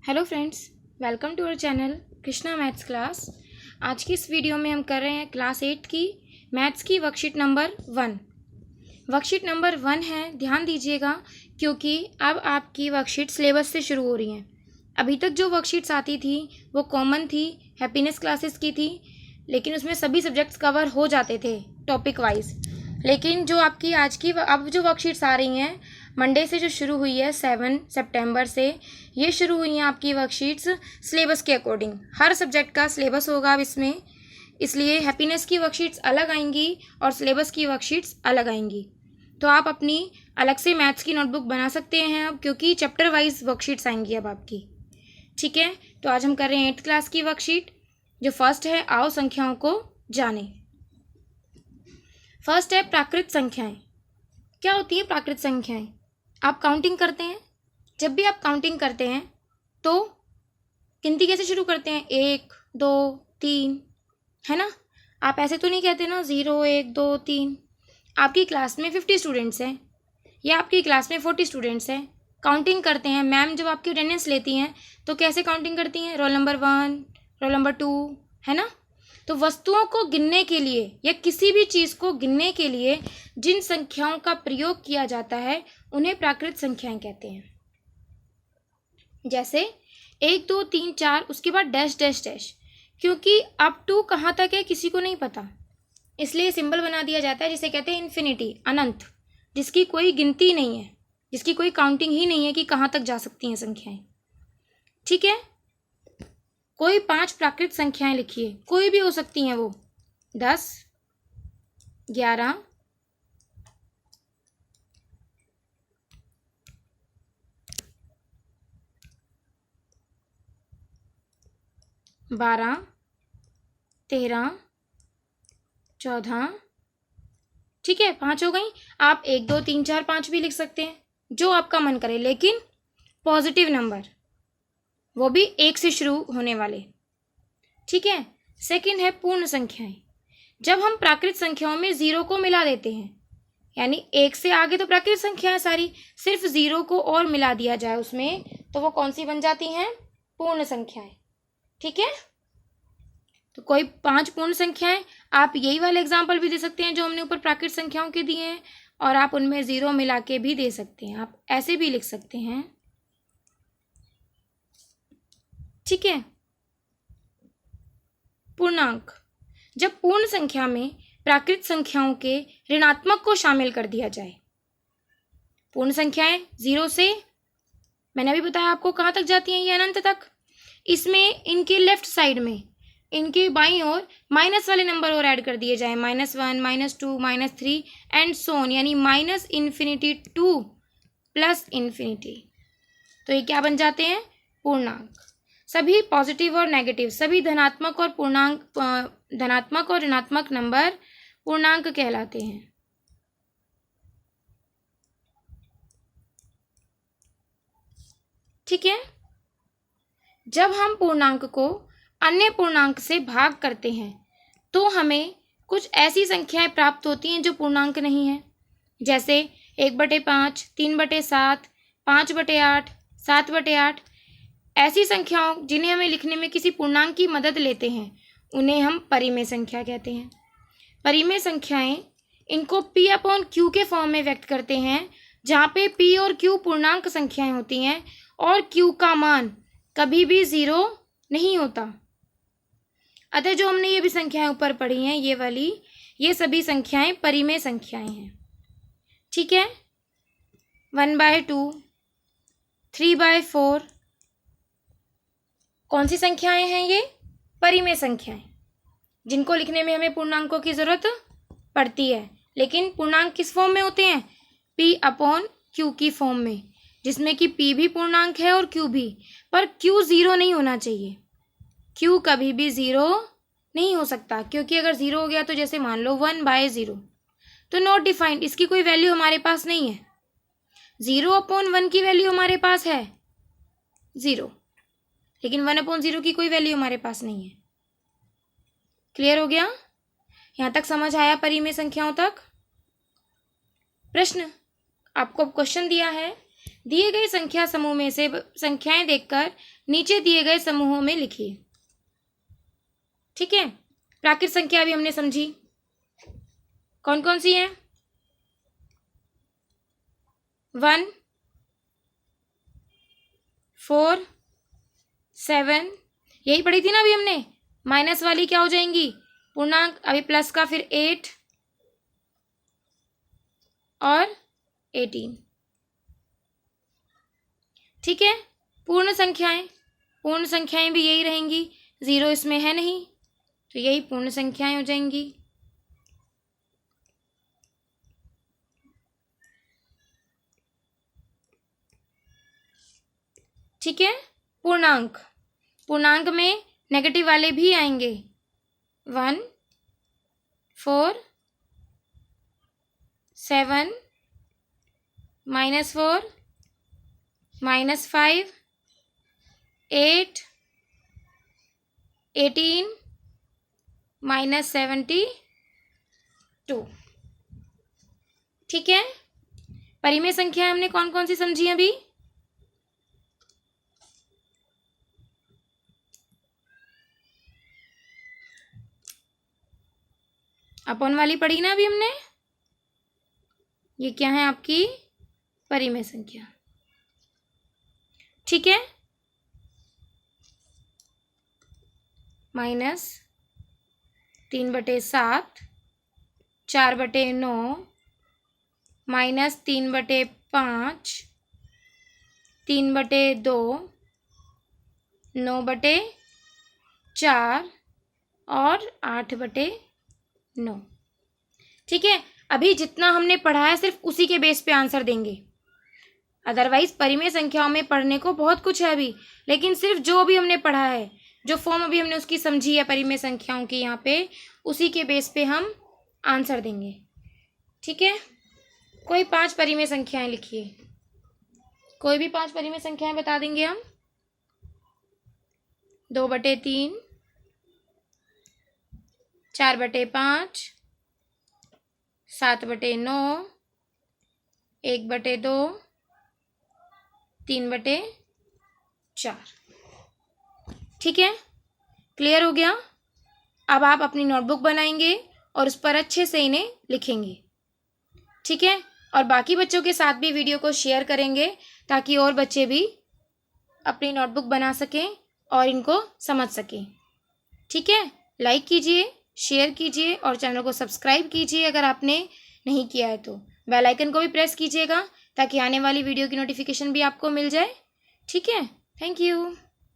Hello friends, welcome to our channel Krishna maths class. आज की इस वीडियो में हम कर रहे हैं क्लास 8 की मैथ्स की वर्कशीट नंबर 1। वर्कशीट नंबर 1 है, ध्यान दीजिएगा क्योंकि अब आपकी वर्कशीट सिलेबस से शुरू हो रही हैं। अभी तक जो वर्कशीट्स आती थी वो कॉमन थी, हैप्पीनेस क्लासेस की थी, लेकिन उसमें सभी सब्जेक्ट्स कवर हो जाते थे टॉपिक वाइज। लेकिन जो आपकी आज की अब जो वर्कशीट्स आ रही हैं मंडे से जो शुरू हुई है 7 सितंबर से, ये शुरू हुई हैं आपकी वर्कशीट्स सिलेबस के अकॉर्डिंग। हर सब्जेक्ट का सिलेबस होगा अब इसमें, इसलिए हैप्पीनेस की वर्कशीट्स अलग आएंगी और सिलेबस की वर्कशीट्स अलग आएंगी। तो आप अपनी अलग से मैथ्स की नोटबुक बना सकते हैं अब, क्योंकि चैप्टर वाइज वर्कशीट्स आएंगी अब आपकी। ठीक है, तो आज हम कर रहे हैं 8th क्लास की वर्कशीट। जो फर्स्ट है, आओ संख्याओं को जाने। फर्स्ट है प्राकृत संख्याएं। क्या होती है प्राकृत संख्याएं? आप काउंटिंग करते हैं, जब भी आप काउंटिंग करते हैं तो गिनती कैसे शुरू करते हैं? 1 2 3, है ना? आप ऐसे तो नहीं कहते ना 0 1 2 3। आपकी क्लास में 50 स्टूडेंट्स हैं या आपकी क्लास में 40 स्टूडेंट्स हैं, काउंटिंग करते हैं। मैम जब आपकी अटेंडेंस लेती हैं तो कैसे काउंटिंग करती हैं? रोल नंबर 1, रोल नंबर 2, है ना? तो वस्तुओं को गिनने के लिए या किसी भी चीज़ को गिनने के लिए जिन संख्याओं का प्रयोग किया जाता है उन्हें प्राकृत संख्याएं कहते हैं। जैसे 1 2 3 4, उसके बाद डैश डैश डैश, क्योंकि अप टू कहाँ तक है किसी को नहीं पता, इसलिए सिंबल बना दिया जाता है जिसे कहते हैं इन्फिनिटी, अनंत, जिसकी कोई गिनती नहीं है, जिसकी कोई काउंटिंग ही नहीं है कि कहाँ तक जा सकती हैं संख्याएं। ठीक है, कोई 5 प्राकृत संख्याएं लिखिए, कोई भी हो सकती हैं वो। 10 11 12 13 14। ठीक है, 5 हो गई। आप 1 2 3 4 5 भी लिख सकते हैं, जो आपका मन करे, लेकिन पॉजिटिव नंबर, वो भी 1 से शुरू होने वाले। ठीक है। सेकंड है पूर्ण संख्याएं। जब हम प्राकृत संख्याओं में 0 को मिला देते हैं, यानी 1 से आगे तो प्राकृत संख्याएं सारी, सिर्फ 0 को और मिला दिया जाए उसमें, तो वो कौन सी बन जाती हैं? पूर्ण संख्याएं। ठीक है, तो कोई 5 पूर्ण संख्याएं, आप यही वाले एग्जाम्पल भी दे सकते हैं जो हमने ऊपर प्राकृत संख्याओं के दिए हैं, और आप उनमें 0 मिला के भी दे सकते हैं, आप ऐसे भी लिख सकते हैं। ठीक है। पूर्णांक। जब पूर्ण संख्या में प्राकृत संख्याओं के ऋणात्मक को शामिल कर दिया जाए। पूर्ण संख्याएं 0 से, मैंने अभी बताया आपको कहाँ तक जाती हैं, ये अनंत तक। इसमें इनके लेफ्ट साइड में, इनके बाईं ओर माइनस वाले नंबर और ऐड कर दिए जाए, -1 -2 -3 एंड सोन, यानी -इन्फिनिटी टू +इन्फिनिटी, तो ये क्या बन जाते हैं? पूर्णांक। सभी पॉजिटिव और नेगेटिव, सभी धनात्मक और धनात्मक और ऋणात्मक नंबर पूर्णांक कहलाते हैं। ठीक है। जब हम पूर्णांक को अन्य पूर्णांक से भाग करते हैं तो हमें कुछ ऐसी संख्याएं प्राप्त होती हैं जो पूर्णांक नहीं है। जैसे 1/5, 3/7, 5/8, 7/8। ऐसी संख्याओं जिन्हें हमें लिखने में किसी पूर्णांक की मदद लेते हैं उन्हें हम परिमेय संख्या कहते हैं। परिमेय संख्याएं इनको P/Q के फॉर्म में व्यक्त करते हैं, जहाँ पे P और Q पूर्णांक संख्याएं होती हैं और Q का मान कभी भी 0 नहीं होता। अतः जो हमने ये भी संख्याएं ऊपर पढ़ी हैं, ये वाली, ये सभी संख्याएं परिमेय संख्याएं हैं। ठीक है। 1/2, 3/4, कौन सी संख्याएं हैं? ये परिमेय संख्याएं, जिनको लिखने में हमें पूर्णांकों की जरूरत पड़ती है, लेकिन पूर्णांक किस फॉर्म में होते हैं? P/Q की फॉर्म में, जिसमें कि P भी पूर्णांक है और Q भी, पर Q 0 नहीं होना चाहिए। Q कभी भी 0 नहीं हो सकता, क्योंकि अगर 0 हो गया तो जैसे मान लो 1/0, तो नॉट डिफाइंड, इसकी कोई वैल्यू हमारे पास नहीं है। 0/1 की वैल्यू हमारे पास है 0, लेकिन 1/0 की कोई वैल्यू हमारे पास नहीं है। क्लियर हो गया? यहाँ तक समझ आया परिमेय संख्याओं तक? प्रश्न, आपको क्वेश्चन दिया है, दिए गए संख्या समूह में से संख्याएं देखकर नीचे दिए गए समूहों में लिखिए। ठीक है, प्राकृत संख्या भी हमने समझी, कौन कौन सी हैं? 1, 4, 7, यही पढ़ी थी ना अभी हमने। माइनस वाली क्या हो जाएंगी? पूर्णांक। अभी प्लस का फिर 8 और 18। ठीक है, पूर्ण संख्याएं भी यही रहेंगी, 0 इसमें है नहीं, तो यही पूर्ण संख्याएं हो जाएंगी। ठीक है, पूर्णांक में नेगेटिव वाले भी आएंगे। 1, 4, 7, -4, -5, 8, 18, -72। ठीक है, परिमेय संख्या हमने कौन कौन सी समझी अभी? अपॉन वाली पढ़ी ना अभी हमने। ये क्या है? आपकी परिमेय संख्या। ठीक है, -3/7, 4/9, -3/5, 3/2, 9/4 और 8/9। ठीक है, अभी जितना हमने पढ़ा है सिर्फ उसी के बेस पे आंसर देंगे। अदरवाइज परिमेय संख्याओं में पढ़ने को बहुत कुछ है अभी, लेकिन सिर्फ जो अभी हमने पढ़ा है, जो फॉर्म अभी हमने उसकी समझी है परिमेय संख्याओं की, यहाँ पे उसी के बेस पे हम आंसर देंगे। ठीक है, कोई 5 परिमेय संख्याएं लिखिए, कोई भी 5 परिमेय संख्याएं बता देंगे हम। 2/3, 4/5, 7/9, 1/2, 3/4। ठीक है, क्लियर हो गया? अब आप अपनी नोटबुक बनाएंगे और उस पर अच्छे से इन्हें लिखेंगे। ठीक है, और बाकी बच्चों के साथ भी वीडियो को शेयर करेंगे ताकि और बच्चे भी अपनी नोटबुक बना सकें और इनको समझ सकें। ठीक है, लाइक कीजिए, शेयर कीजिए और चैनल को सब्सक्राइब कीजिए अगर आपने नहीं किया है तो। बेल आइकन को भी प्रेस कीजिएगा ताकि आने वाली वीडियो की नोटिफिकेशन भी आपको मिल जाए। ठीक है, थैंक यू।